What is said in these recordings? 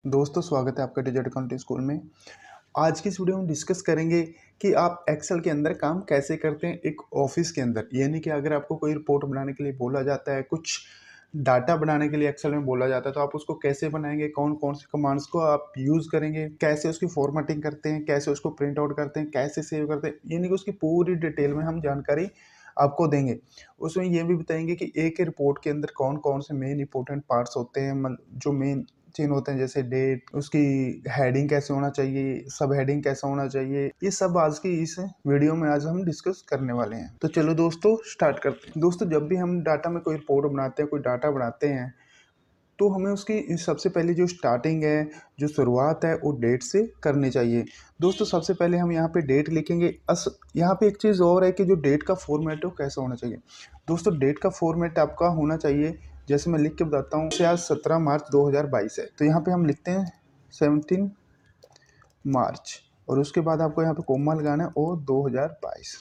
दोस्तों स्वागत है आपका डिजिटल अकाउंटिंग स्कूल में। आज की इस वीडियो में डिस्कस करेंगे कि आप एक्सेल के अंदर काम कैसे करते हैं एक ऑफिस के अंदर। यानी कि अगर आपको कोई रिपोर्ट बनाने के लिए बोला जाता है, कुछ डाटा बनाने के लिए एक्सेल में बोला जाता है, तो आप उसको कैसे बनाएंगे, कौन-कौन से कमांड्स को आप यूज़ करेंगे, कैसे उसकी फॉर्मेटिंग करते हैं, कैसे उसको प्रिंट आउट करते हैं, कैसे सेव करते हैं, यानी कि उसकी पूरी डिटेल में हम जानकारी आपको देंगे। उसमें ये भी बताएँगे कि एक ही रिपोर्ट के अंदर कौन-कौन से मेन इंपॉर्टेंट पार्ट्स होते हैं, जो मेन चिन्ह होते हैं, जैसे डेट, उसकी हेडिंग कैसे होना चाहिए, सब हेडिंग कैसा होना चाहिए, ये सब आज की इस वीडियो में आज हम डिस्कस करने वाले हैं। तो चलो दोस्तों स्टार्ट करते हैं। दोस्तों जब भी हम डाटा में कोई रिपोर्ट बनाते हैं, कोई डाटा बनाते हैं, तो हमें उसकी सबसे पहले जो स्टार्टिंग है, जो शुरुआत है, वो डेट से करनी चाहिए। दोस्तों सबसे पहले हम यहाँ पे डेट लिखेंगे। यहाँ पे एक चीज़ और है कि जो डेट का फॉर्मेट है वो कैसा होना चाहिए। दोस्तों डेट का फॉर्मेट आपका होना चाहिए, जैसे मैं लिख के बताता हूँ। जैसे आज 17 मार्च 2022 है, तो यहाँ पे हम लिखते हैं 17 मार्च और उसके बाद आपको यहाँ पे कोमा लगाना है और 2022।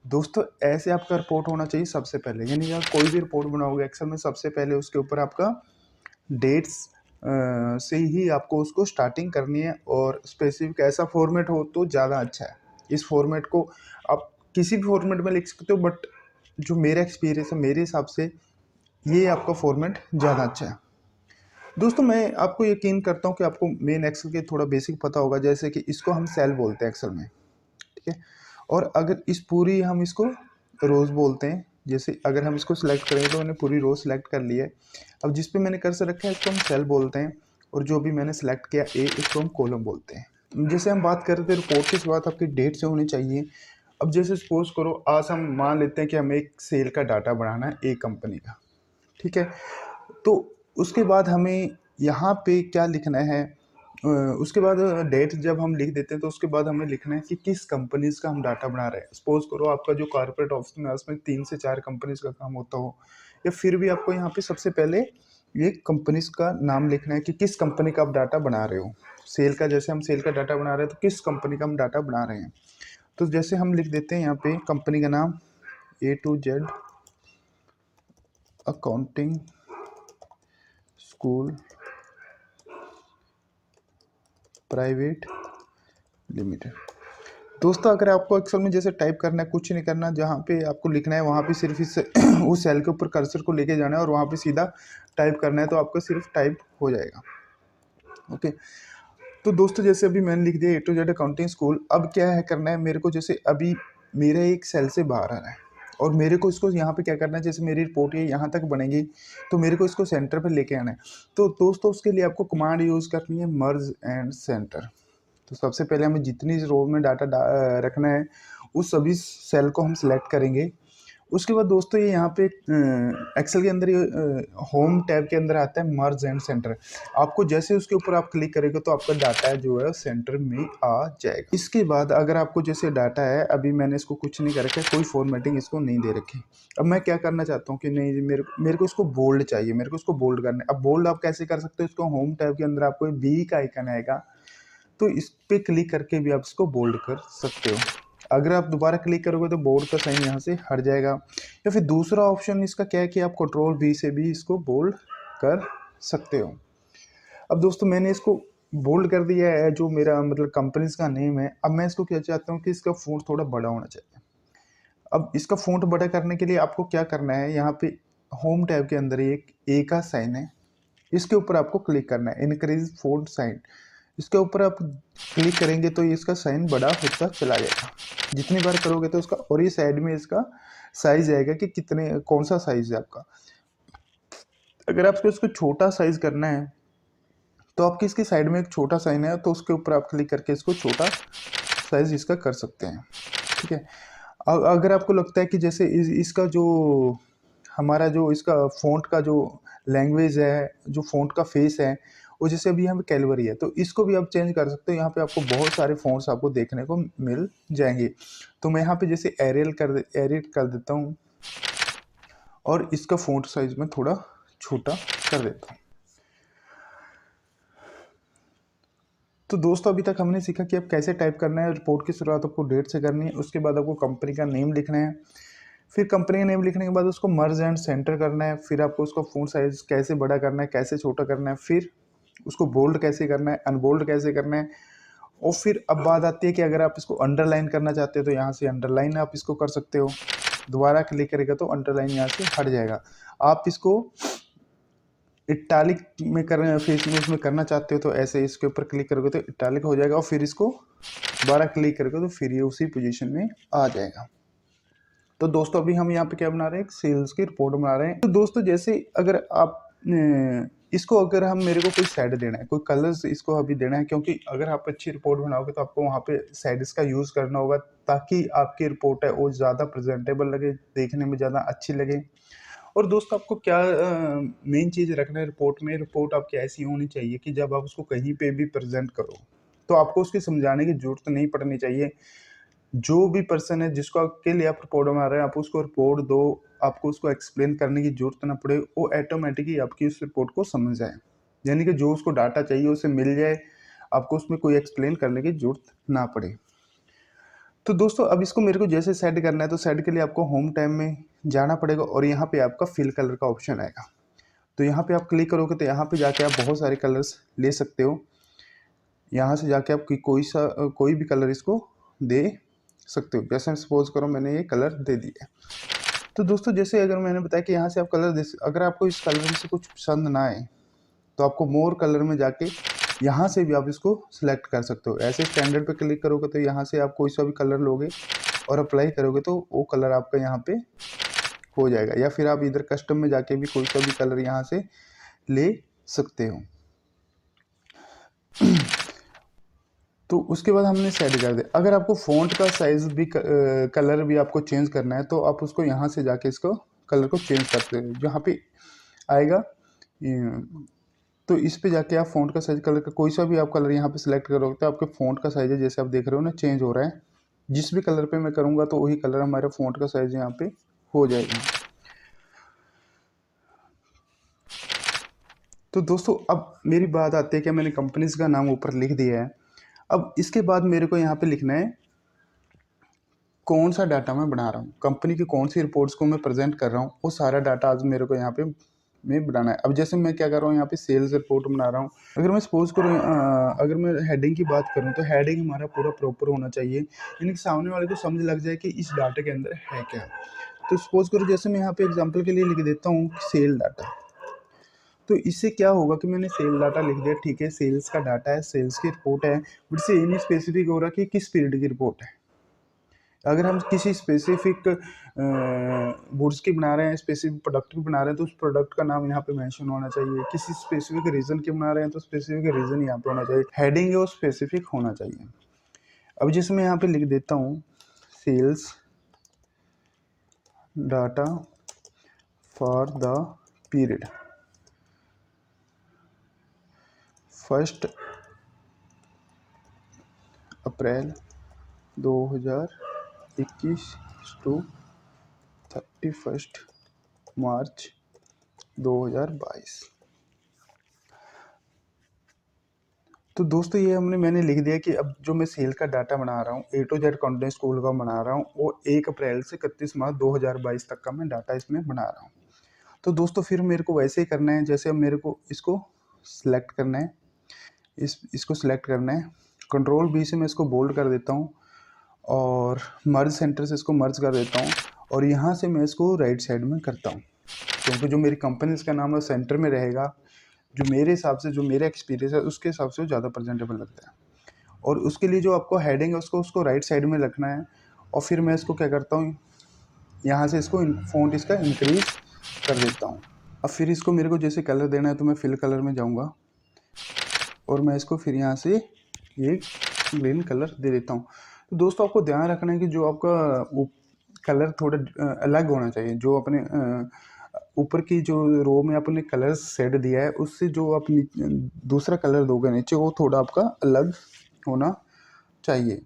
दोस्तों ऐसे आपका रिपोर्ट होना चाहिए सबसे पहले। यानी आप कोई भी रिपोर्ट बनाओगे एक्सेल में, सबसे पहले उसके ऊपर आपका डेट्स से ही आपको उसको स्टार्टिंग करनी है और स्पेसिफिक ऐसा फॉर्मेट हो तो ज़्यादा अच्छा है। इस फॉर्मेट को आप किसी भी फॉर्मेट में लिख सकते हो, बट जो मेरा एक्सपीरियंस है, मेरे हिसाब से ये आपका फॉर्मेट ज़्यादा अच्छा है। दोस्तों मैं आपको यकीन करता हूँ कि आपको मेन एक्सेल के थोड़ा बेसिक पता होगा, जैसे कि इसको हम सेल बोलते हैं एक्सेल में, ठीक है। और अगर इस पूरी हम इसको रोज़ बोलते हैं। जैसे अगर हम इसको सिलेक्ट करें तो मैंने पूरी रो सिलेक्ट कर ली है। अब जिस पे मैंने कर्सर रखा है इसको हम सेल बोलते हैं, और जो भी मैंने सेलेक्ट किया ए, इसको हम कॉलम बोलते हैं। जैसे हम बात कर रहे थे रिपोर्ट की शुरुआत आपकी डेट से होनी चाहिए। अब जैसे सपोज करो आज हम मान लेते हैं कि हमें एक सेल का डाटा बनाना है एक कंपनी का, ठीक है। तो उसके बाद हमें यहाँ पे क्या लिखना है, उसके बाद डेट जब हम लिख देते हैं तो उसके बाद हमें लिखना है कि किस कंपनीज का हम डाटा बना रहे हैं। सपोज करो आपका जो कॉर्पोरेट ऑफिस में उसमें 3 से 4 कंपनीज का काम होता हो, या फिर भी आपको यहाँ पे सबसे पहले ये कंपनीज का नाम लिखना है कि किस कंपनी का आप डाटा बना रहे हो। सेल का, जैसे हम सेल का डाटा बना रहे हैं तो किस कंपनी का हम डाटा बना रहे हैं। तो जैसे हम लिख देते हैं यहाँ पे कंपनी का नाम A to Z accounting school private limited. दोस्तों अगर आपको एक्सेल में जैसे टाइप करना है, कुछ नहीं करना, जहाँ पे आपको लिखना है वहाँ पे सिर्फ इस उस सेल के ऊपर कर्सर को लेके जाना है और वहाँ पे सीधा टाइप करना है, तो आपका सिर्फ टाइप हो जाएगा। ओके। तो दोस्तों जैसे अभी मैंने लिख दिया A to Z accounting school. अब क्या है करना है मेरे को, जैसे अभी मेरा एक सेल से बाहर आ रहा है और मेरे को इसको यहाँ पे क्या करना है, जैसे मेरी रिपोर्ट ये यहाँ तक बनेगी तो मेरे को इसको सेंटर पर लेके आना है। तो दोस्तों उसके लिए आपको कमांड यूज़ करनी है मर्ज एंड सेंटर। तो सबसे पहले हमें जितनी रो में डाटा रखना है उस सभी सेल को हम सिलेक्ट करेंगे। उसके बाद दोस्तों ये यहाँ पे एक्सेल के अंदर ये होम टैब के अंदर आता है मर्ज एंड सेंटर। आपको जैसे उसके ऊपर आप क्लिक करेंगे तो आपका डाटा जो है सेंटर में आ जाएगा। इसके बाद अगर आपको जैसे डाटा है, अभी मैंने इसको कुछ नहीं कर रखा है, कोई फॉर्मेटिंग इसको नहीं दे रखी। अब मैं क्या करना चाहता हूँ कि नहीं जी, मेरे को इसको बोल्ड चाहिए, मेरे को इसको बोल्ड करना है। अब बोल्ड आप कैसे कर सकते हो, इसको होम टैब के अंदर आपको बी का आइकन आएगा, तो इस पे क्लिक करके भी आप इसको बोल्ड कर सकते हो। अगर आप दोबारा क्लिक करोगे तो बोल्ड का साइन यहाँ से हट जाएगा। या फिर दूसरा ऑप्शन इसका क्या है कि आप कंट्रोल V से भी इसको बोल्ड कर सकते हो। अब दोस्तों मैंने इसको बोल्ड कर दिया है, जो मेरा मतलब कंपनीज का नेम है। अब मैं इसको क्या चाहता हूँ कि इसका फ़ॉन्ट थोड़ा बड़ा होना चाहिए। अब इसका फ़ॉन्ट बड़ा करने के लिए आपको क्या करना है, यहाँ पे होम टैब के अंदर एक ए का साइन है, इसके ऊपर आपको क्लिक करना है, इंक्रीज फ़ॉन्ट साइन। इसके ऊपर आप क्लिक करेंगे तो ये इसका साइन बड़ा होता चला जाएगा। जितनी बार करोगे तो उसका, और ये साइड में इसका साइज आएगा कि कितने, कौन सा साइज है आपका। अगर आपको इसको छोटा साइज करना है तो आपकी इसकी साइड में एक छोटा साइन है, तो उसके ऊपर आप क्लिक करके इसको छोटा साइज इसका कर सकते हैं, ठीक है। अगर आपको लगता है कि जैसे इसका जो हमारा जो इसका फ़ॉन्ट का जो लैंग्वेज है, जो फ़ॉन्ट का फेस है, वो जैसे अभी यहाँ पे कैलवरी है, तो इसको भी आप चेंज कर सकते हो। यहाँ पे आपको बहुत सारे फ़ॉन्ट्स आपको देखने को मिल जाएंगे। तो मैं यहाँ पे जैसे एरियल कर देता हूँ और इसका फ़ॉन्ट साइज में थोड़ा छोटा कर देता हूँ। तो दोस्तों अभी तक हमने सीखा कि आप कैसे टाइप करना है। रिपोर्ट की शुरुआत आपको डेट से करनी है, उसके बाद आपको कंपनी का नेम लिखना है, फिर कंपनी का नेम लिखने के बाद उसको मर्ज एंड सेंटर करना है, फिर आपको उसका फ़ॉन्ट साइज़ कैसे बड़ा करना है, कैसे छोटा करना है, फिर उसको बोल्ड कैसे करना है, अनबोल्ड कैसे करना है। और फिर अब बात आती है कि अगर आप इसको अंडरलाइन करना चाहते हो तो यहाँ से अंडरलाइन आप इसको कर सकते हो। दोबारा क्लिक करेगा तो अंडरलाइन यहाँ से हट जाएगा। आप इसको इटालिक में करना, फेस में इसमें करना चाहते हो तो ऐसे इसके ऊपर क्लिक करोगे तो इटालिक हो जाएगा, और फिर इसको दोबारा क्लिक करोगे तो फिर ये उसी पोजीशन में आ जाएगा। तो दोस्तों अभी हम यहाँ पे क्या बना रहे हैं, एक सेल्स की रिपोर्ट बना रहे हैं। तो दोस्तों जैसे अगर आप इसको, अगर हम, मेरे को कोई शेड देना है, कोई कलर्स इसको अभी देना है, क्योंकि अगर आप अच्छी रिपोर्ट बनाओगे तो आपको वहाँ पे शेड्स का यूज़ करना होगा ताकि आपकी रिपोर्ट है वो ज़्यादा प्रेजेंटेबल लगे, देखने में ज़्यादा अच्छी लगे। और दोस्तों आपको क्या मेन चीज़ रखना है रिपोर्ट में, रिपोर्ट आपकी ऐसी होनी चाहिए कि जब आप उसको कहीं पे भी प्रेजेंट करो तो आपको उसकी समझाने की जरूरत नहीं पड़नी चाहिए। जो भी पर्सन है जिसको के लिए आप रिपोर्ट बना रहे हैं, आप उसको रिपोर्ट दो, आपको उसको एक्सप्लेन करने की जरूरत ना पड़े, वो ऑटोमेटिकली आपकी उस रिपोर्ट को समझ जाए, यानी कि जो उसको डाटा चाहिए उसे मिल जाए, आपको उसमें कोई एक्सप्लेन करने की जरूरत ना पड़े। तो दोस्तों अब इसको मेरे को जैसे सेट करना है, तो सेट के लिए आपको होम टैब में जाना पड़ेगा और यहाँ पे आपका फिल कलर का ऑप्शन आएगा। तो यहाँ पे आप क्लिक करोगे तो यहाँ पे जाके आप बहुत सारे कलर्स ले सकते हो। यहाँ से जाके आप कोई भी कलर इसको दे सकते हो। जैसे सपोज करो मैंने ये कलर दे दिया। तो दोस्तों जैसे अगर मैंने बताया कि यहाँ से आप कलर अगर आपको इस कलर में से कुछ पसंद ना आए तो आपको मोर कलर में जाके यहाँ से भी आप इसको सिलेक्ट कर सकते हो। ऐसे स्टैंडर्ड पे क्लिक करोगे तो यहाँ से आप कोई सा भी कलर लोगे और अप्लाई करोगे तो वो कलर आपका यहाँ पे हो जाएगा, या फिर आप इधर कस्टम में जाके भी कोई सा भी कलर यहाँ से ले सकते हो। तो उसके बाद हमने सेट कर दिया। अगर आपको फ़ॉन्ट का साइज़ भी कलर भी आपको चेंज करना है तो आप उसको यहाँ से जाके इसको कलर को चेंज करते हो, जहाँ पे आएगा तो इस पे जाके आप फ़ॉन्ट का साइज कलर का कोई सा भी आप कलर यहाँ पे सिलेक्ट करोगे तो आपके फ़ॉन्ट का साइज़ है, जैसे आप देख रहे हो ना चेंज हो रहा है। जिस भी कलर पे मैं करूँगा तो वही कलर हमारे फ़ॉन्ट का साइज़ यहाँ पे हो जाएगा। तो दोस्तों अब मेरी बात आती है कि मैंने कंपनीज़ का नाम ऊपर लिख दिया है। अब इसके बाद मेरे को यहाँ पे लिखना है कौन सा डाटा मैं बना रहा हूँ, कंपनी की कौन सी रिपोर्ट्स को मैं प्रेजेंट कर रहा हूँ, वो सारा डाटा आज मेरे को यहाँ पे मैं बनाना है। अब जैसे मैं क्या कर रहा हूँ, यहाँ पे सेल्स रिपोर्ट बना रहा हूँ। अगर मैं सपोज करूँ, अगर मैं हेडिंग की बात करूँ तो हेडिंग हमारा पूरा प्रॉपर होना चाहिए, यानी कि सामने वाले को समझ लग जाए कि इस डाटा के अंदर है क्या। तो सपोज करो जैसे मैं यहाँ पे एग्जाम्पल के लिए लिख देता हूँ सेल डाटा। तो इससे क्या होगा कि मैंने सेल डाटा लिख दिया, ठीक है, सेल्स का डाटा है, सेल्स की रिपोर्ट है, बट इससे ये नहीं स्पेसिफिक हो रहा कि किस पीरियड की रिपोर्ट है। अगर हम किसी स्पेसिफिक गुड्स की बना रहे हैं, स्पेसिफिक प्रोडक्ट की बना रहे हैं तो उस प्रोडक्ट का नाम यहाँ पे मेंशन होना चाहिए। किसी स्पेसिफिक रीजन की बना रहे हैं तो स्पेसिफिक रीजन यहाँ पे होना चाहिए। हेडिंग है वो स्पेसिफिक होना चाहिए। अब जैसे मैं यहाँ पे लिख देता हूँ sales data for the period 1 April 2021 to 31 March 2022। तो दोस्तों ये मैंने लिख दिया कि अब जो मैं सेल का डाटा बना रहा हूँ, A to Z content school का बना रहा हूँ, वो 1 अप्रैल से 31 मार्च 2022 तक का मैं डाटा इसमें बना रहा हूँ। तो दोस्तों फिर मेरे को वैसे ही करना है, जैसे अब मेरे को इसको सिलेक्ट करना है, इसको सिलेक्ट करना है, कंट्रोल B से मैं इसको बोल्ड कर देता हूँ और मर्ज सेंटर से इसको मर्ज कर देता हूँ, और यहाँ से मैं इसको राइट साइड में करता हूँ, क्योंकि जो मेरी कंपनी का नाम है सेंटर में रहेगा। जो मेरे हिसाब से, जो मेरा एक्सपीरियंस है उसके हिसाब से ज़्यादा प्रेजेंटेबल लगता है। और उसके लिए जो आपको हेडिंग है उसको राइट साइड में रखना है। और फिर मैं इसको क्या करता हूँ, यहाँ से इसको फ़ॉन्ट इसका इंक्रीज कर देता हूँ। अब फिर इसको मेरे को जैसे कलर देना है तो मैं फिल कलर में जाऊँगा और मैं इसको फिर यहाँ से ये ग्रीन कलर दे देता हूँ। तो दोस्तों आपको ध्यान रखना है कि जो आपका कलर थोड़ा अलग होना चाहिए। जो अपने ऊपर की जो रो में आपने कलर सेट दिया है उससे जो आप दूसरा कलर दोगे नीचे, वो थोड़ा आपका अलग होना चाहिए।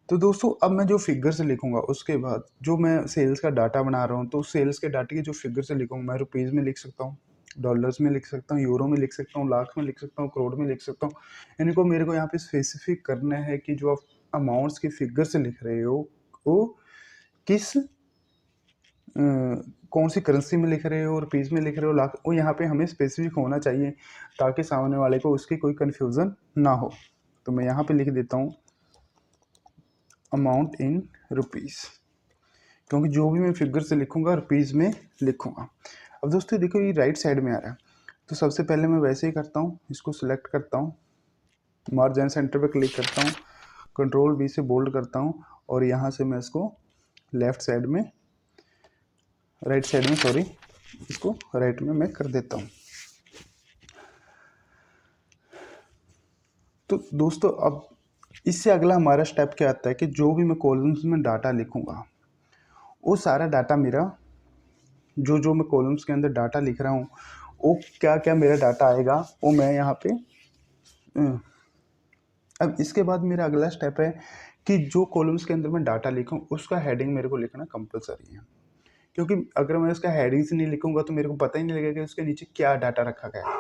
तो दोस्तों अब मैं जो फिगर से लिखूंगा, उसके बाद जो मैं सेल्स का डाटा बना रहा हूँ तो सेल्स के डाटे की जो फिगर से लिखूंगा, मैं रुपीज़ में लिख सकता हूँ, डॉलर्स में लिख सकता हूँ, यूरो में लिख सकता हूँ, लाख में लिख सकता हूँ, करोड़ में लिख सकता हूँ। इनको मेरे को यहाँ पे स्पेसिफिक करना है कि जो आप अमाउंट्स की फिगर से लिख रहे हो वो किस कौन सी करेंसी में लिख रहे हो, रुपीज़ में लिख रहे हो, लाख, वो यहाँ पे हमें स्पेसिफिक होना चाहिए ताकि सामने वाले को उसकी कोई कन्फ्यूज़न ना हो। तो मैं यहाँ पे लिख देता हूँ अमाउंट इन रुपीज़, क्योंकि जो भी मैं फिगर से लिखूँगा रुपीज़ में लिखूँगा। अब दोस्तों देखो ये राइट साइड में आ रहा है, तो सबसे पहले मैं वैसे ही करता हूँ, इसको सिलेक्ट करता हूँ, मार्ज एंड सेंटर पे क्लिक करता हूँ, कंट्रोल बी से बोल्ड करता हूँ और यहाँ से मैं इसको लेफ्ट साइड में, राइट साइड में सॉरी, इसको राइट में मैं कर देता हूँ। तो दोस्तों अब इससे अगला हमारा स्टेप क्या आता है कि जो भी मैं कॉलम्स में डाटा लिखूँगा वो सारा डाटा मेरा, जो मैं कॉलम्स के अंदर डाटा लिख रहा हूँ वो क्या क्या मेरा डाटा आएगा वो मैं यहाँ पे। अब इसके बाद मेरा अगला स्टेप है कि जो कॉलम्स के अंदर मैं डाटा लिखूँ उसका हेडिंग मेरे को लिखना कंपलसरी है, क्योंकि अगर मैं उसका हेडिंग्स नहीं लिखूँगा तो मेरे को पता ही नहीं लगेगा कि उसके नीचे क्या डाटा रखा गया है।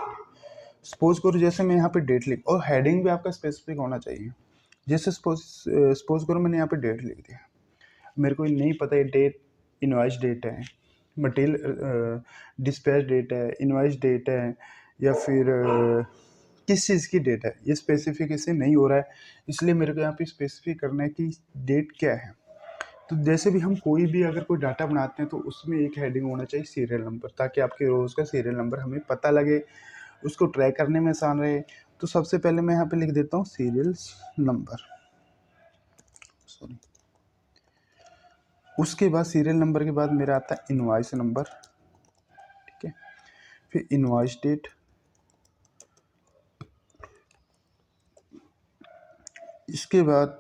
सपोज करो जैसे मैं यहाँ पे डेट लिख, और हेडिंग भी आपका स्पेसिफिक होना चाहिए। जैसे सपोज करो मैंने यहाँ पे डेट लिख दिया, मेरे को नहीं पता ये डेट इनवॉइस डेट है, मटेरियल डिस्पैच डेट है, इनवॉइस डेट है, या फिर किस चीज़ की डेट है, ये स्पेसिफिक इससे नहीं हो रहा है, इसलिए मेरे को यहाँ पे स्पेसिफिक करना है कि डेट क्या है। तो जैसे भी हम कोई भी अगर कोई डाटा बनाते हैं तो उसमें एक हेडिंग होना चाहिए सीरियल नंबर, ताकि आपके रोज़ का सीरियल नंबर हमें पता लगे, उसको ट्रैक करने में आसान रहे। तो सबसे पहले मैं यहाँ पे लिख देता हूँ सीरियल नंबर, सॉरी। उसके बाद सीरियल नंबर के बाद मेरा आता है इनवॉइस नंबर, ठीक है, फिर इनवॉइस डेट, इसके बाद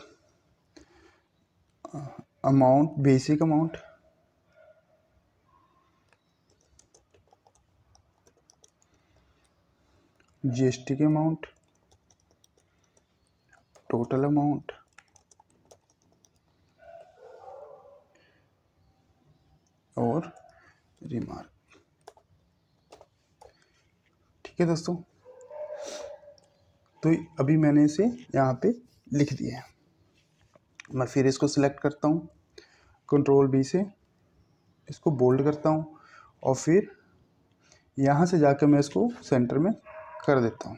अमाउंट, बेसिक अमाउंट, जीएसटी के अमाउंट, टोटल अमाउंट, और रिमार्क। ठीक है दोस्तों, तो अभी मैंने इसे यहाँ पे लिख दिया है। मैं फिर इसको सिलेक्ट करता हूँ, कंट्रोल बी से इसको बोल्ड करता हूँ और फिर यहाँ से जाकर मैं इसको सेंटर में कर देता हूँ।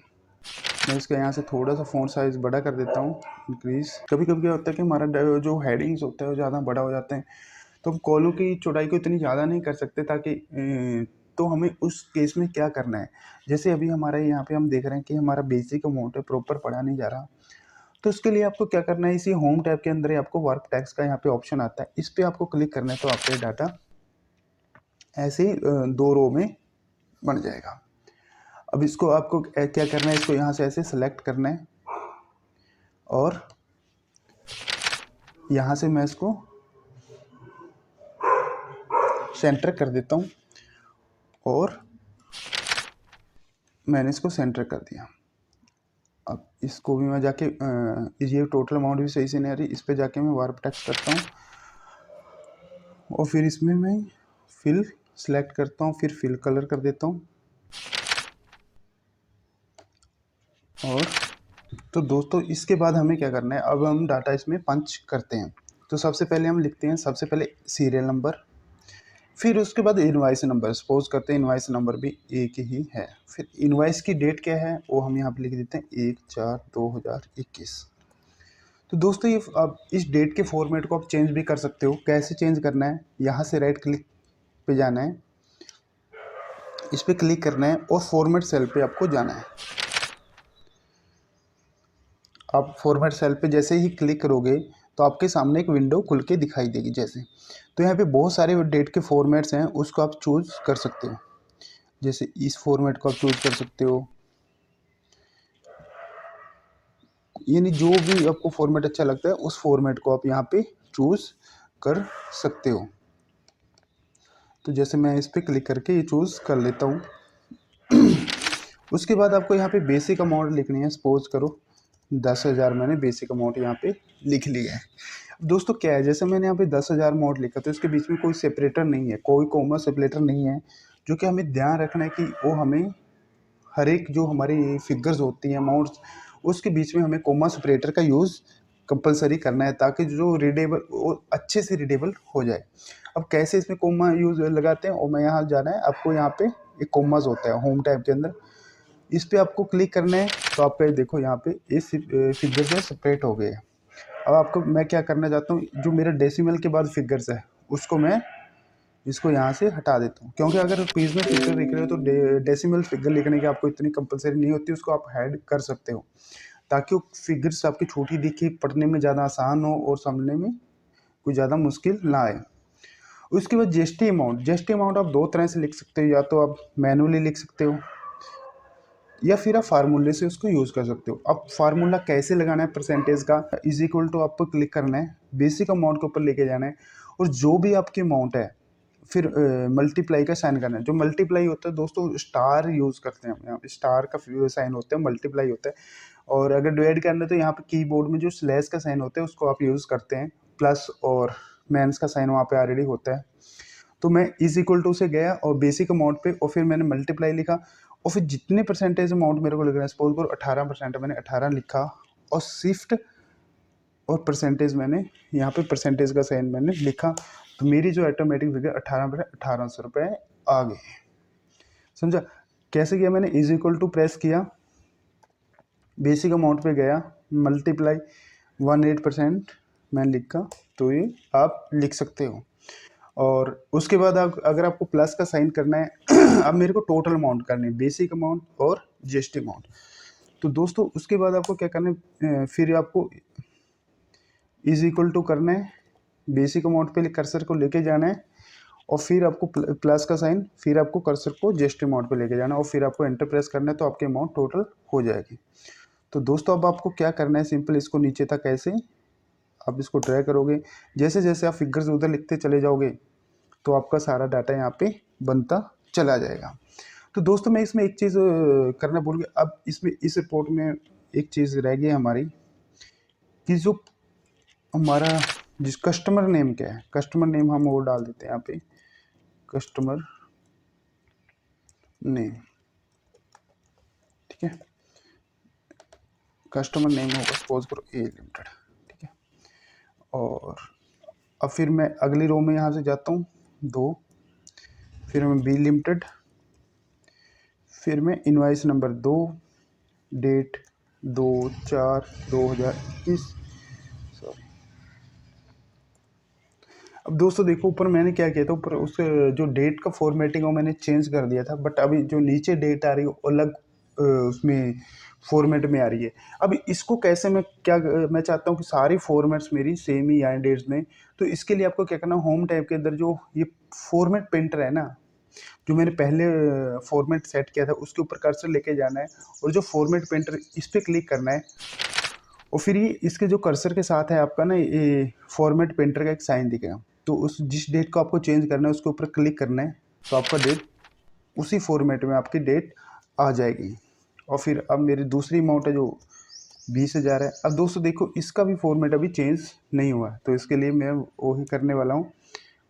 मैं इसका यहाँ से थोड़ा सा फ़ॉन्ट साइज़ बड़ा कर देता हूँ, इंक्रीज़। कभी कभी क्या होता है कि हमारा जो हेडिंग्स होता है वो ज़्यादा बड़ा हो जाते हैं, तो हम कॉलों की चौड़ाई को इतनी ज़्यादा नहीं कर सकते, ताकि तो हमें उस केस में क्या करना है, जैसे अभी हमारा यहाँ पे हम देख रहे हैं कि हमारा बेसिक अमाउंट है, प्रॉपर पढ़ा नहीं जा रहा, तो उसके लिए आपको क्या करना है, इसी होम टैब के अंदर ही आपको वर्क टेक्स्ट का यहाँ पे ऑप्शन आता है, इस पर आपको क्लिक करना है तो आपका डाटा ऐसे ही 2 रो में बन जाएगा। अब इसको आपको क्या करना है, इसको यहाँ से ऐसे सेलेक्ट करना है और यहाँ से मैं इसको सेंटर कर देता हूँ और मैंने इसको सेंटर कर दिया। अब इसको भी मैं जाके ये टोटल अमाउंट भी सही से नहीं आ रही, इस पर जाके मैं वार्प टेक्स्ट करता हूँ और फिर इसमें मैं फिल सेलेक्ट करता हूँ, फिर फिल कलर कर देता हूँ। और तो दोस्तों इसके बाद हमें क्या करना है, अब हम डाटा इसमें पंच करते हैं। तो सबसे पहले हम लिखते हैं, सबसे पहले सीरियल नंबर, फिर उसके बाद इनवॉइस नंबर, सपोज करते हैं इनवॉइस नंबर भी एक ही है, फिर इनवॉइस की डेट क्या है वो हम यहाँ पे लिख देते हैं 1/4/2021। तो दोस्तों ये आप इस डेट के फॉर्मेट को आप चेंज भी कर सकते हो। कैसे चेंज करना है, यहाँ से राइट क्लिक पे जाना है, इस पर क्लिक करना है और फॉर्मेट सेल पे आपको जाना है। आप फॉर्मेट सेल पे जैसे ही क्लिक करोगे तो आपके सामने एक विंडो खुल के दिखाई देगी जैसे। तो यहाँ पे बहुत सारे डेट के फॉर्मेट्स हैं, उसको आप चूज़ कर सकते हो। जैसे इस फॉर्मेट को आप चूज़ कर सकते हो, यानी जो भी आपको फॉर्मेट अच्छा लगता है उस फॉर्मेट को आप यहाँ पे चूज़ कर सकते हो। तो जैसे मैं इस पर क्लिक करके ये चूज़ कर लेता हूँ। उसके बाद आपको यहाँ पे बेसिक अमाउंट लिखनी है, सपोज करो 10,000 मैंने बेसिक अमाउंट यहाँ पे लिख लिया है। दोस्तों क्या है, जैसे मैंने यहाँ पे 10,000 अमाउंट लिखा तो इसके बीच में कोई सेपरेटर नहीं है, कोई कॉमा सेपरेटर नहीं है, जो कि हमें ध्यान रखना है कि वो हमें हर एक जो हमारी फिगर्स होती हैं अमाउंट्स, उसके बीच में हमें कॉमा सेपरेटर का यूज़ कंपलसरी करना है, ताकि जो रीडेबल वो अच्छे से रीडेबल हो जाए। अब कैसे इसमें कोमा यूज लगाते हैं, और मैं यहाँ जाना है आपको, यहाँ पे एक कोमास होता है होम टैब के अंदर, इस पर आपको क्लिक करना है। तो आपका ये देखो यहाँ पे इस फिगर जो सेपरेट हो गए। अब आपको मैं क्या करना चाहता हूँ, जो मेरा डेसिमल के बाद फिगर्स है उसको मैं इसको यहाँ से हटा देता हूँ, क्योंकि अगर पेज में फिगर लिख रहे हो तो डेसिमल फिगर लिखने की आपको इतनी कंपलसरी नहीं होती, उसको आप ऐड कर सकते हो ताकि वो फिगर्स आपकी छोटी दिखे, पढ़ने में ज़्यादा आसान हो और समझने में कोई ज़्यादा मुश्किल ना आए। उसके बाद जीएसटी अमाउंट आप दो तरह से लिख सकते हो, या तो आप मैनुअली लिख सकते हो या फिर आप फार्मूले से उसको यूज़ कर सकते हो। अब फार्मूला कैसे लगाना है परसेंटेज का, इज इक्वल टू आपको क्लिक करना है, बेसिक अमाउंट के ऊपर लेके जाना है, और जो भी आपकी अमाउंट है फिर मल्टीप्लाई का साइन करना है। जो मल्टीप्लाई होता है दोस्तों, स्टार यूज़ करते हैं हम, यहाँ पे स्टार का साइन होता है, मल्टीप्लाई होता है। और अगर डिवाइड करना है तो यहाँ पे कीबोर्ड में जो स्लैश का साइन होता है उसको आप यूज़ करते हैं, प्लस और माइनस का साइन वहाँ पे ऑलरेडी होता है। तो मैं इज इक्वल टू से गया और बेसिक अमाउंट पे, और फिर मैंने मल्टीप्लाई लिखा, और फिर जितने परसेंटेज अमाउंट मेरे को लग रहा है, सपोज करो 18% मैंने 18 लिखा, और शिफ्ट और परसेंटेज मैंने यहाँ पे परसेंटेज का साइन मैंने लिखा, तो मेरी जो ऑटोमेटिक फिगर 18/1800 रुपये आ गए। समझा कैसे किया मैंने? इज इक्वल टू प्रेस किया, बेसिक अमाउंट पे गया, मल्टीप्लाई 18% मैंने लिखा, तो ये आप लिख सकते हो। और उसके बाद अगर आपको प्लस का साइन करना है अब मेरे को टोटल अमाउंट करनी है, बेसिक अमाउंट और जीएसटी अमाउंट। तो दोस्तों उसके बाद आपको क्या करना है, फिर आपको इज इक्वल टू करना है, बेसिक अमाउंट पे कर्सर को लेके जाना है, और फिर आपको प्लस का साइन, फिर आपको कर्सर को जीएसटी अमाउंट पे लेके जाना है, और फिर आपको एंटर प्रेस करना है, तो आपकी अमाउंट टोटल हो जाएगी। तो दोस्तों अब आपको क्या करना है, सिंपल इसको नीचे तक ऐसे आप इसको ड्रैग करोगे, जैसे जैसे आप फिगर्स उधर लिखते चले जाओगे तो आपका सारा डाटा यहाँ पे बनता चला जाएगा। तो दोस्तों मैं इसमें एक चीज़ करना भूल गया, अब इसमें इस रिपोर्ट में एक चीज़ रह गई हमारी, कि जो हमारा जिस कस्टमर नेम क्या है, कस्टमर नेम हम वो डाल देते हैं यहाँ पे, कस्टमर नेम, ठीक है, कस्टमर नेम होगा सपोज करो ए लिमिटेड, ठीक है। और अब फिर मैं अगली रो में यहाँ से जाता हूँ 2, फिर मैं बी लिमिटेड, फिर मैं इनवाइस नंबर 2, डेट 2/4/2021, सॉरी। अब दोस्तों देखो ऊपर मैंने क्या किया था, ऊपर उस जो डेट का फॉर्मेटिंग है वो मैंने चेंज कर दिया था, बट अभी जो नीचे डेट आ रही है वो अलग उसमें फॉर्मेट में आ रही है। अब इसको कैसे मैं चाहता हूँ कि सारी फॉर्मेट्स मेरी सेम ही आए डेट्स में। तो इसके लिए आपको क्या करना, होम टैब के अंदर जो ये फॉर्मेट पेंटर है ना, जो मैंने पहले फॉर्मेट सेट किया था उसके ऊपर कर्सर लेके जाना है, और जो फॉर्मेट पेंटर इस पर क्लिक करना है, और फिर ये इसके जो कर्सर के साथ है आपका ना ये फॉर्मेट पेंटर का एक साइन दिखेगा, तो उस जिस डेट को आपको चेंज करना है उसके ऊपर क्लिक करना है, तो आपका डेट उसी फॉर्मेट में आपकी डेट आ जाएगी। और फिर अब मेरी दूसरी अमाउंट है जो 20,000 है। अब दोस्तों देखो इसका भी फॉर्मेट अभी चेंज नहीं हुआ है, तो इसके लिए मैं वही करने वाला हूँ,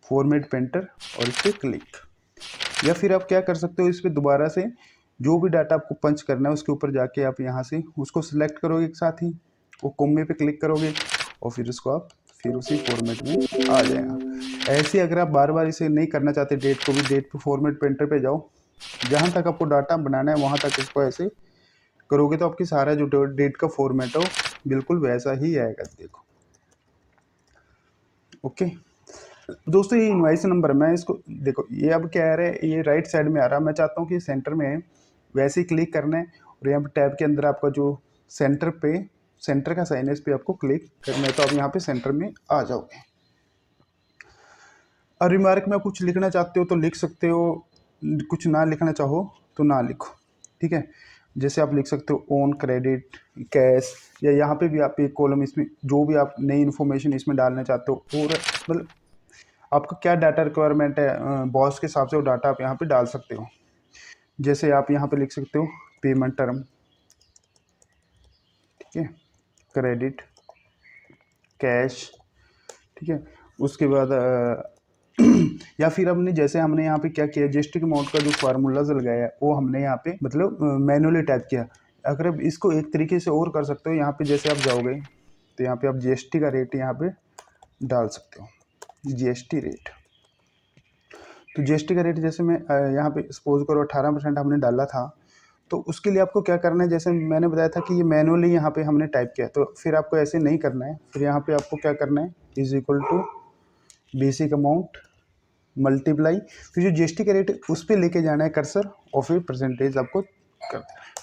फॉर्मेट पेंटर और इस पर क्लिक। या फिर आप क्या कर सकते हो, इस पर दोबारा से जो भी डाटा आपको पंच करना है उसके ऊपर जाके आप यहाँ से उसको सिलेक्ट करोगे एक साथ ही, वो कोमे पे क्लिक करोगे, और फिर इसको आप फिर उसी फॉर्मेट में आ जाएगा। ऐसे अगर आप बार बार इसे नहीं करना चाहते डेट को भी, डेट पे फॉर्मेट पेंटर पे जाओ, जहाँ तक आपको डाटा बनाना है वहाँ तक इसको ऐसे करोगे तो आपकी सारा जो डेट का फॉर्मेट है वो बिल्कुल वैसा ही आएगा। देखो ओके दोस्तों, ये इनवाइस नंबर मैं इसको देखो, ये अब क्या आ रहा है, ये राइट साइड में आ रहा है, मैं चाहता हूँ कि सेंटर में है, वैसे ही क्लिक करना है, और यहाँ पे टैब के अंदर आपका जो सेंटर पे सेंटर का साइन है इस पर आपको क्लिक करना है, तो आप यहाँ पे सेंटर में आ जाओगे। और रिमार्क में कुछ लिखना चाहते हो तो लिख सकते हो, कुछ ना लिखना चाहो तो ना लिखो, ठीक है। जैसे आप लिख सकते हो ऑन क्रेडिट कैश, या यहाँ पे भी आप एक कॉलम इसमें जो भी आप नई इन्फॉर्मेशन इसमें डालना चाहते हो, और मतलब आपका क्या डाटा रिक्वायरमेंट है बॉस के हिसाब से वो डाटा आप यहाँ पे डाल सकते हो। जैसे आप यहाँ पे लिख सकते हो पेमेंट टर्म, ठीक है, क्रेडिट कैश, ठीक है। उसके बाद या फिर हमने जैसे हमने यहाँ पे क्या किया, जीएसटी अमाउंट का जो फार्मूला लगाया है वो हमने यहाँ पे मतलब मैनुअली टाइप किया। अगर आप इसको एक तरीके से और कर सकते हो, यहाँ पे जैसे आप जाओगे तो यहाँ पे आप जीएसटी का रेट यहाँ पे डाल सकते हो, जीएसटी रेट, तो जीएसटी का रेट जैसे मैं यहाँ पे सपोज करो 18% हमने डाला था, तो उसके लिए आपको क्या करना है, जैसे मैंने बताया था कि ये मैनुअली यहाँ पे हमने टाइप किया, तो फिर आपको ऐसे नहीं करना है। फिर यहाँ पे आपको क्या करना है, is equal to basic amount multiply, फिर जो जीएसटी का रेट है उस पर लेके जाना है कर्सर, और फिर परसेंटेज आपको कर देना है।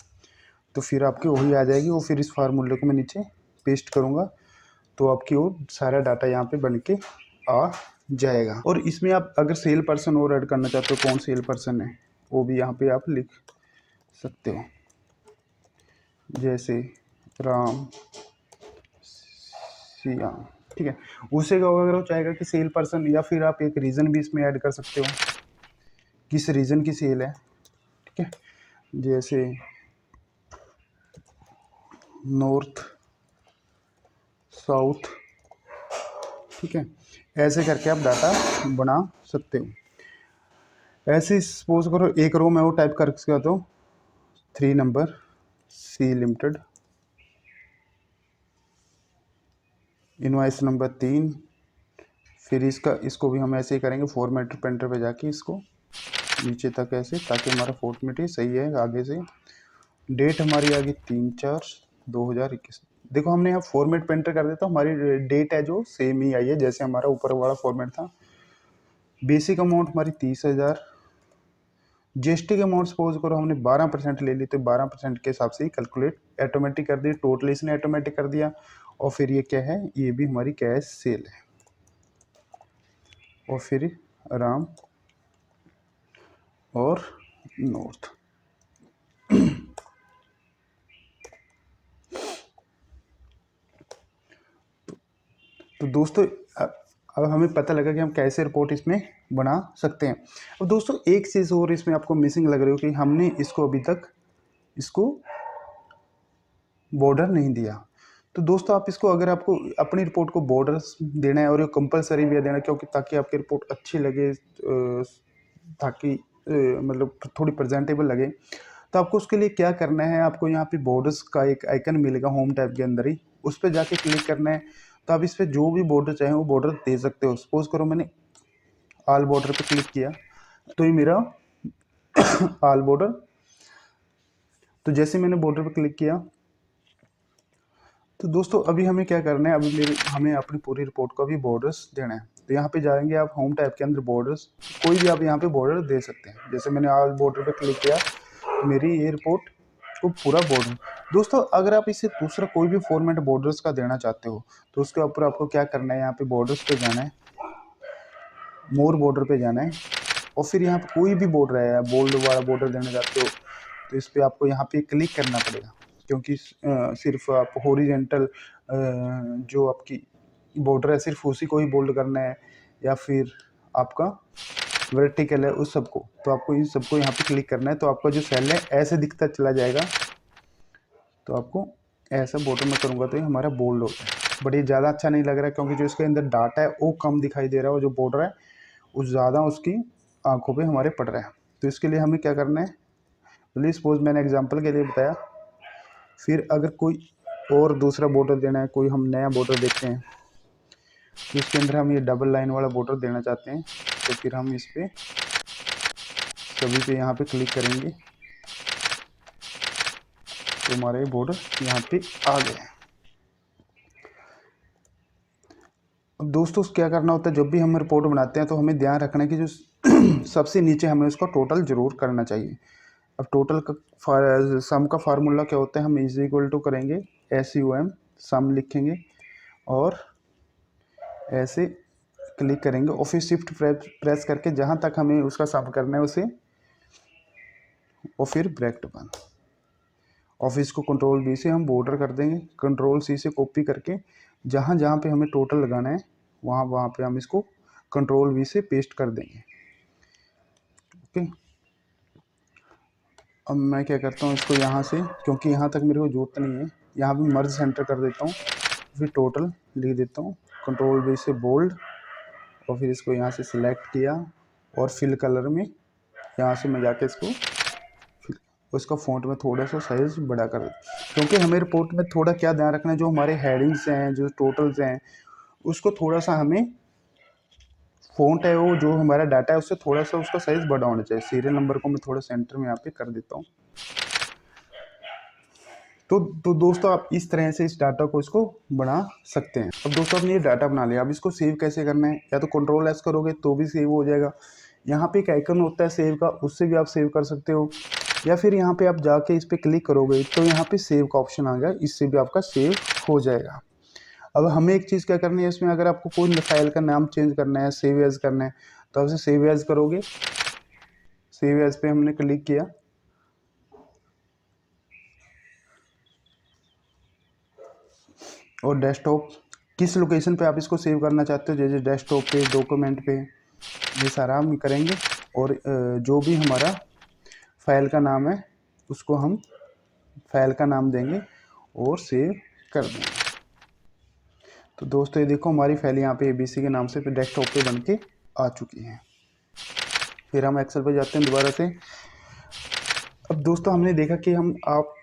तो फिर आपकी वही आ जाएगी, और फिर इस फार्मूले को मैं नीचे पेस्ट करूँगा, तो आपकी वो सारा डाटा यहाँ पे बन के आ जाएगा। और इसमें आप अगर सेल पर्सन और ऐड करना चाहते हो, कौन सेल पर्सन है वो भी यहाँ पे आप लिख सकते हो, जैसे राम सियाम, ठीक है। उसे अगर वो चाहेगा कि सेल पर्सन, या फिर आप एक रीज़न भी इसमें ऐड कर सकते हो, किस रीजन की सेल है, ठीक है, जैसे नॉर्थ साउथ, ठीक है। ऐसे करके आप डाटा बना सकते हो। ऐसे सपोज करो एक रो में वो टाइप कर सकते हो, 3 number C limited, invoice number 3, फिर इसको भी हम ऐसे ही करेंगे, फॉर्मेट पेंटर पे जाके इसको नीचे तक ऐसे, ताकि हमारा फॉर्मेट ही सही है आगे से। डेट हमारी आ गई 3/4/2021। देखो हमने यहाँ फॉर्मेट पेंटर कर दिया तो हमारी डेट है जो सेम ही आई है जैसे हमारा ऊपर वाला फॉर्मेट था। बेसिक अमाउंट हमारी 30,000। जीएसटी के अमाउंट सपोज करो हमने 12% ले ली, तो 12% के हिसाब से ही कैलकुलेट ऑटोमेटिक कर दी, टोटल इसने ऑटोमेटिक कर दिया। और फिर ये क्या है, ये भी हमारी कैश सेल है। और फिर राम और नॉर्थ। तो दोस्तों अब हमें पता लगा कि हम कैसे रिपोर्ट इसमें बना सकते हैं। अब दोस्तों एक चीज़ और इसमें आपको मिसिंग लग रही हो कि हमने इसको अभी तक इसको बॉर्डर नहीं दिया। तो दोस्तों आप इसको, अगर आपको अपनी रिपोर्ट को बॉर्डर्स देना है और ये कंपलसरी भी है देना, क्योंकि ताकि आपकी रिपोर्ट अच्छी लगे, ताकि मतलब थोड़ी प्रेजेंटेबल लगे, तो आपको उसके लिए क्या करना है, आपको यहाँ पे बॉर्डर्स का एक आइकन मिलेगा होम टैब के अंदर ही, उस पर जाके क्लिक करना है। तो आप इस पर जो भी बॉर्डर चाहें वो बॉर्डर दे सकते हो। सपोज करो मैंने ऑल बॉर्डर पे क्लिक किया, तो ये मेरा ऑल बॉर्डर, तो जैसे मैंने बॉर्डर पे क्लिक किया, तो दोस्तों अभी हमें क्या करना है, अभी हमें अपनी पूरी रिपोर्ट को अभी बॉर्डर्स देना है। तो यहाँ पे जाएंगे आप होम टैब के अंदर, बॉर्डर्स, कोई भी आप यहाँ पे बॉर्डर दे सकते हैं। जैसे मैंने ऑल बॉर्डर पे क्लिक किया, तो मेरी ये रिपोर्ट को पूरा बॉर्डर। दोस्तों अगर आप इसे दूसरा कोई भी फॉर्मेट बॉर्डर्स का देना चाहते हो, तो उसके ऊपर आपको क्या करना है, यहाँ पे बॉर्डर्स पे जाना है, मोर बॉर्डर पे जाना है, और फिर यहाँ पे कोई भी बॉर्डर है, बोल्ड वाला बॉर्डर देना चाहते हो, तो इस पर आपको यहाँ पे क्लिक करना पड़ेगा, क्योंकि सिर्फ आप हॉरिजेंटल जो आपकी बॉर्डर है सिर्फ उसी को ही बोल्ड करना है, या फिर आपका वर्टिकल है उस सबको, तो आपको इन सबको यहाँ पे क्लिक करना है। तो आपका जो सेल है ऐसे दिखता चला जाएगा, तो आपको ऐसा बॉर्डर में करूँगा तो ये हमारा बोल्ड होता है। बट ये ज़्यादा अच्छा नहीं लग रहा है, क्योंकि जो इसके अंदर डाटा है वो कम दिखाई दे रहा है, और जो बॉर्डर है वो ज़्यादा उसकी आंखों पे हमारे पड़ रहा है। तो इसके लिए हमें क्या करना है, प्लीज सपोज मैंने एग्जांपल के लिए बताया। फिर अगर कोई और दूसरा बॉर्डर देना है, कोई हम नया बॉर्डर देखते हैं, तो इसके अंदर हम ये डबल लाइन वाला बॉर्डर देना चाहते हैं, तो फिर हम इस पर सभी पे यहाँ पे क्लिक करेंगे, तो हमारे बॉर्डर यहाँ पे आ गए। अब दोस्तों क्या करना होता है, जब भी हम रिपोर्ट बनाते हैं तो हमें ध्यान रखना है कि जो सबसे नीचे हमें उसका टोटल जरूर करना चाहिए। अब टोटल का सम का फार्मूला क्या होता है, हम इज इक्वल टू करेंगे SUM, सम लिखेंगे और ऐसे क्लिक करेंगे, और फिर शिफ्ट प्रेस करके जहाँ तक हमें उसका सम करना है उसे, और फिर ब्रैकेट बंद। ऑफिस को कंट्रोल B से हम बॉर्डर कर देंगे, कंट्रोल C से कॉपी करके जहाँ जहाँ पे हमें टोटल लगाना है वहाँ वहाँ पे हम इसको कंट्रोल V से पेस्ट कर देंगे। ओके, अब मैं क्या करता हूँ, इसको यहाँ से, क्योंकि यहाँ तक मेरे को जरूरत नहीं है, यहाँ पे मर्ज सेंटर कर देता हूँ, फिर टोटल लिख देता हूँ, कंट्रोल B से बोल्ड, और फिर इसको यहाँ से सिलेक्ट किया, और फिल कलर में यहाँ से मैं जाके इसको उसका फ़ॉन्ट में थोड़ा सा साइज़ बड़ा कर देता हूँ, क्योंकि हमें रिपोर्ट में थोड़ा क्या ध्यान रखना है, जो हमारे हेडिंग्स हैं, जो टोटल्स हैं, उसको थोड़ा सा हमें फ़ॉन्ट है वो जो हमारा डाटा है उससे थोड़ा सा उसका साइज़ बड़ा होना चाहिए। सीरियल नंबर को मैं थोड़ा सेंटर में यहाँ पे कर देता हूँ। तो दोस्तों आप इस तरह से इस डाटा को इसको बना सकते हैं। अब दोस्तों आपने ये डाटा बना लिया, अब इसको सेव कैसे करना है? या तो कंट्रोल एस करोगे तो भी सेव हो जाएगा। यहाँ पे एक आइकन होता है सेव का, उससे भी आप सेव कर सकते हो, या फिर यहाँ पे आप जाके इस पर क्लिक करोगे तो यहाँ पे सेव का ऑप्शन आ गया, इससे भी आपका सेव हो जाएगा। अब हमें एक चीज़ क्या करनी है इसमें, अगर आपको कोई फाइल का नाम चेंज करना है, सेव एज करना है, तो आपसे सेव एज करोगे। सेव एज पे हमने क्लिक किया, और डेस्कटॉप किस लोकेशन पे आप इसको सेव करना चाहते हो, जैसे डेस्कटॉप पे, डॉक्यूमेंट पे, ये सारा हम करेंगे। और जो भी हमारा फाइल का नाम है उसको हम फाइल का नाम देंगे और सेव कर देंगे। तो दोस्तों ये देखो हमारी फाइल यहाँ पे ABC के नाम से डेस्कटॉप पे बन के आ चुकी है। फिर हम एक्सेल पे जाते हैं दोबारा से। अब दोस्तों हमने देखा कि आप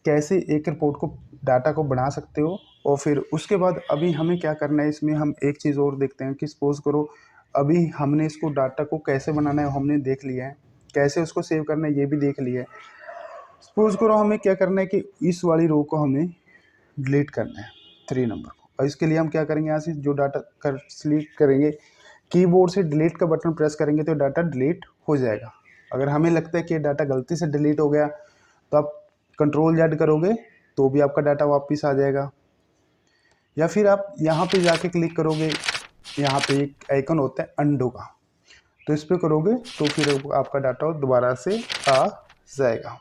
कैसे एक रिपोर्ट को डाटा को बना सकते हो, और फिर उसके बाद अभी हमें क्या करना है इसमें, हम एक चीज़ और देखते हैं कि सपोज़ करो अभी हमने इसको डाटा को कैसे बनाना है हमने देख लिया है, कैसे उसको सेव करना है ये भी देख लिया है। सपोज़ करो हमें क्या करना है कि इस वाली रो को हमें डिलीट करना है, 3 नंबर को, और इसके लिए हम क्या करेंगे, यहाँ से जो डाटा सिलेक्ट करेंगे, कीबोर्ड से डिलीट का बटन प्रेस करेंगे तो डाटा डिलीट हो जाएगा। अगर हमें लगता है कि ये डाटा गलती से डिलीट हो गया तो आप कंट्रोल Z करोगे तो भी आपका डाटा वापस आ जाएगा। या फिर आप यहाँ पे जाके क्लिक करोगे, यहाँ पे एक आइकन होता है अंडो का, तो इस पर करोगे तो फिर आपका डाटा दोबारा से आ जाएगा।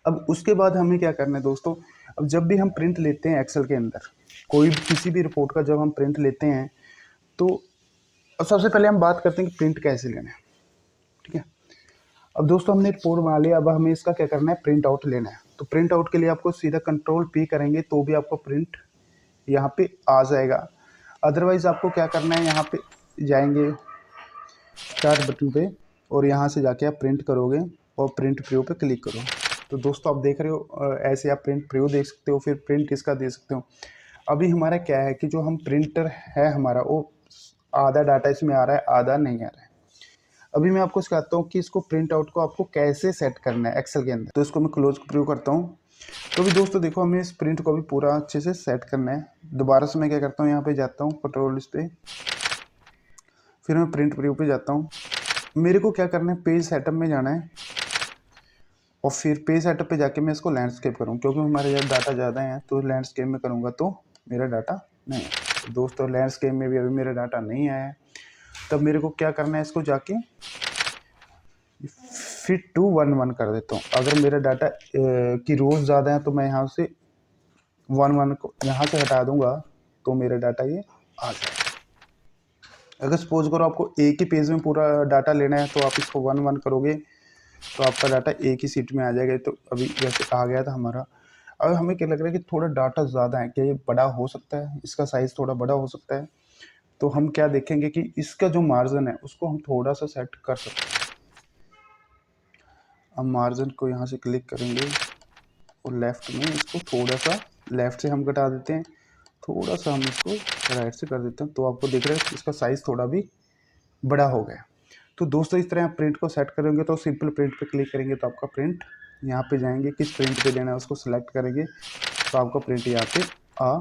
अब उसके बाद हमें क्या करना है दोस्तों, अब जब भी हम प्रिंट लेते हैं एक्सेल के अंदर, कोई किसी भी रिपोर्ट का जब हम प्रिंट लेते हैं, तो अब सबसे पहले हम बात करते हैं कि प्रिंट कैसे लेना है। ठीक है, अब दोस्तों हमने रिपोर्ट बना लिया, अब हमें इसका क्या करना है, प्रिंट आउट लेना है। तो प्रिंट आउट के लिए आपको सीधा कंट्रोल P करेंगे तो भी आपको प्रिंट यहाँ पे आ जाएगा। अदरवाइज आपको क्या करना है, यहाँ पे जाएंगे स्टार्ट बटन पे, और यहाँ से जाके आप प्रिंट करोगे और प्रिंट प्रीव्यू पे क्लिक करो। तो दोस्तों आप देख रहे हो ऐसे आप प्रिंट प्रीव्यू देख सकते हो, फिर प्रिंट इसका दे सकते हो। अभी हमारा क्या है कि जो हम प्रिंटर है हमारा, वो आधा डाटा इसमें आ रहा है, आधा नहीं आ रहा है। अभी मैं आपको सिखाता हूँ कि इसको प्रिंट आउट को आपको कैसे सेट करना है एक्सेल के अंदर। तो इसको मैं क्लोज प्रीव्यू करता हूँ। तो भी दोस्तों देखो हमें इस प्रिंट को भी पूरा अच्छे से सेट करना है। दोबारा से मैं क्या करता हूँ, यहाँ पे जाता हूँ कंट्रोल इस पे, फिर मैं प्रिंट प्रीव्यू पे जाता हूँ। मेरे को क्या करना है, पेज सेटअप में जाना है, और फिर पेज सेटअप पे जाके मैं इसको लैंडस्केप करूँ, क्योंकि हमारे जब डाटा ज़्यादा है तो लैंडस्केप में करूँगा तो मेरा डाटा नहीं है। तो दोस्तों लैंडस्केप में भी अभी मेरा डाटा नहीं आया है, तब मेरे को क्या करना है, इसको जाके फिट टू 1 1 कर देता हूँ। अगर मेरा डाटा की रोज ज़्यादा है तो मैं यहाँ से 1 1 को यहाँ से हटा दूंगा तो मेरा डाटा ये आ जाएगा। अगर सपोज करो आपको एक ही पेज में पूरा डाटा लेना है तो आप इसको 1 1 करोगे तो आपका डाटा एक ही सीट में आ जाएगा। तो अभी जैसे आ गया था हमारा। अब हमें क्या लग रहा है कि थोड़ा डाटा ज़्यादा है, क्या ये बड़ा हो सकता है, इसका साइज़ थोड़ा बड़ा हो सकता है। तो हम क्या देखेंगे कि इसका जो मार्जिन है उसको हम थोड़ा सा सेट कर सकते हैं। हम मार्जिन को यहाँ से क्लिक करेंगे और लेफ़्ट में इसको थोड़ा सा लेफ़्ट से हम घटा देते हैं, थोड़ा सा हम इसको राइट से कर देते हैं, तो आपको दिख रहा है इसका साइज़ थोड़ा भी बड़ा हो गया। तो दोस्तों इस तरह आप प्रिंट को सेट करेंगे तो सिंपल प्रिंट पे क्लिक करेंगे तो आपका प्रिंट यहाँ पे जाएंगे, किस प्रिंट पे देना है उसको सिलेक्ट करेंगे तो आपका प्रिंट यहाँ पे आ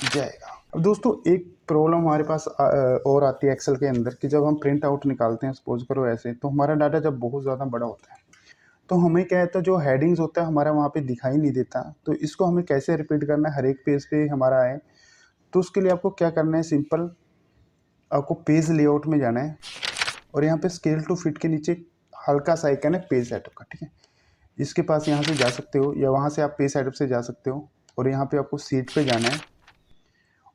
जाएगा। अब दोस्तों एक प्रॉब्लम हमारे पास और आती है एक्सेल के अंदर कि जब हम प्रिंट आउट निकालते हैं सपोज करो ऐसे, तो हमारा डाटा जब बहुत ज़्यादा बड़ा होता है तो हमें क्या है, जो हेडिंग्स होता है हमारा वहाँ पे दिखाई नहीं देता। तो इसको हमें कैसे रिपीट करना है, हर एक पेज पे हमारा आए। तो उसके लिए आपको क्या करना है, सिंपल आपको पेज लेआउट में जाना है और यहाँ पे स्केल टू फिट के नीचे हल्का सा आइकन है पेज सेटअप का। ठीक है, इसके पास यहाँ से जा सकते हो या वहाँ से आप पेज सेटअप से जा सकते हो, और यहाँ पे आपको सीट पे जाना है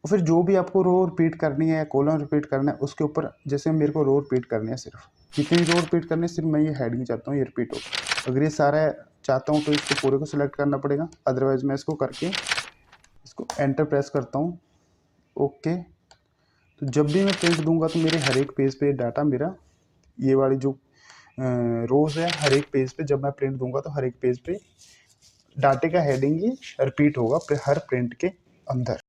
और फिर जो भी आपको रो रिपीट करनी है या कॉलम रिपीट करना है उसके ऊपर, जैसे मेरे को रो रिपीट करनी है, सिर्फ जितनी रो रिपीट करनी है, सिर्फ मैं ये हेडिंग चाहता हूँ ये रिपीट हो। अगर ये सारा चाहता हूँ तो इसको पूरे को सिलेक्ट करना पड़ेगा, अदरवाइज मैं इसको करके इसको एंटर प्रेस करता हूँ। ओके, तो जब भी मैं प्रिंट दूंगा तो मेरे हर एक पेज पे डाटा मेरा ये वाली जो रोज है, हर एक पेज पे जब मैं प्रिंट दूंगा तो हर एक पेज पे डाटे का हेडिंग ही रिपीट होगा हर प्रिंट के अंदर।